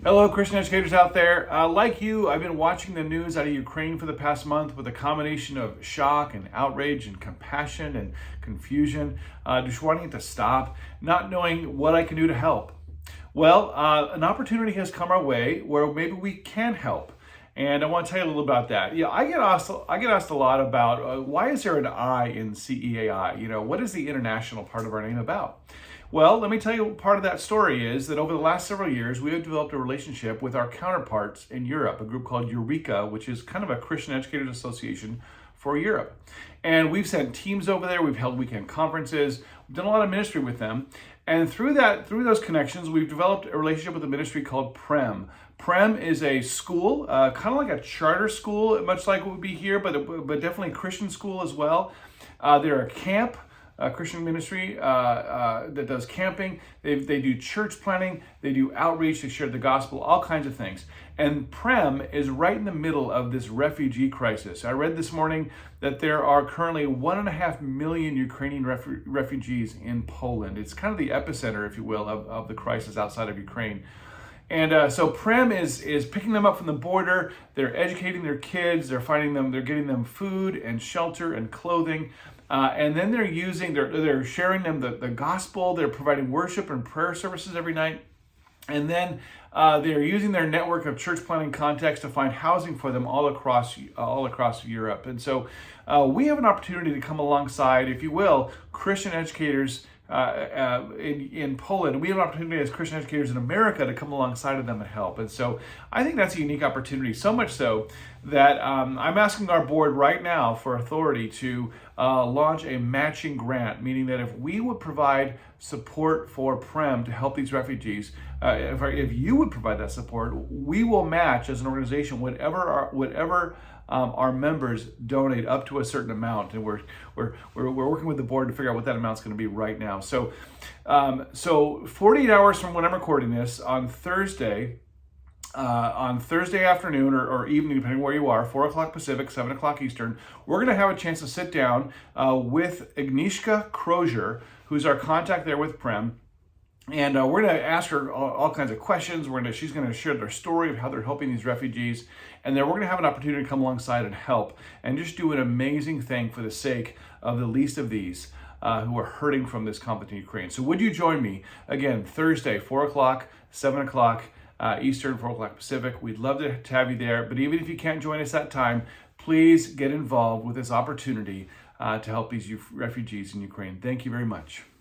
Hello, Christian educators out there. Like you, I've been watching the news out of Ukraine for the past month with a combination of shock and outrage and compassion and confusion, just wanting it to stop, not knowing what I can do to help. Well, an opportunity has come our way where maybe we can help. And I want to tell you a little about that. Yeah, I get asked a lot about why is there an I in CEAI? What is the international part of our name about? Well, let me tell you what part of that story is that over the last several years, we have developed a relationship with our counterparts in Europe, a group called Eureka, which is kind of a Christian Educators Association for Europe. And we've sent teams over there, we've held weekend conferences, we've done a lot of ministry with them. And through those connections, we've developed a relationship with a ministry called Proem. Proem is a school, kind of like a charter school, much like what would be here, but definitely a Christian school as well. They're a camp, a Christian ministry that does camping. They do church planting. They do outreach. They share the gospel, all kinds of things. And Proem is right in the middle of this refugee crisis. I read this morning that there are currently 1.5 million Ukrainian refugees in Poland. It's kind of the epicenter, if you will, of the crisis outside of Ukraine. And so Proem is picking them up from the border. They're educating their kids. They're getting them food and shelter and clothing. And then they're sharing them the gospel. They're providing worship and prayer services every night. And then they're using their network of church planting contacts to find housing for them all across Europe. And so we have an opportunity to come alongside, if you will, Christian educators in Poland. We have an opportunity as Christian educators in America to come alongside of them and help. And so I think that's a unique opportunity, so much so that I'm asking our board right now for authority to launch a matching grant, meaning that if we would provide support for Proem to help these refugees, if you would provide that support, we will match as an organization whatever our members donate up to a certain amount, and we're working with the board to figure out what that amount's going to be right now. So 48 hours from when I'm recording this on Thursday afternoon or evening, depending where you are, 4 o'clock Pacific, 7 o'clock Eastern, we're going to have a chance to sit down with Agnieszka Crozier, who's our contact there with Proem. And we're going to ask her all kinds of questions. She's going to share their story of how they're helping these refugees. And then we're going to have an opportunity to come alongside and help and just do an amazing thing for the sake of the least of these who are hurting from this conflict in Ukraine. So would you join me again, Thursday, 4 o'clock, 7 o'clock Eastern, 4 o'clock Pacific? We'd love to have you there. But even if you can't join us that time, please get involved with this opportunity to help these refugees in Ukraine. Thank you very much.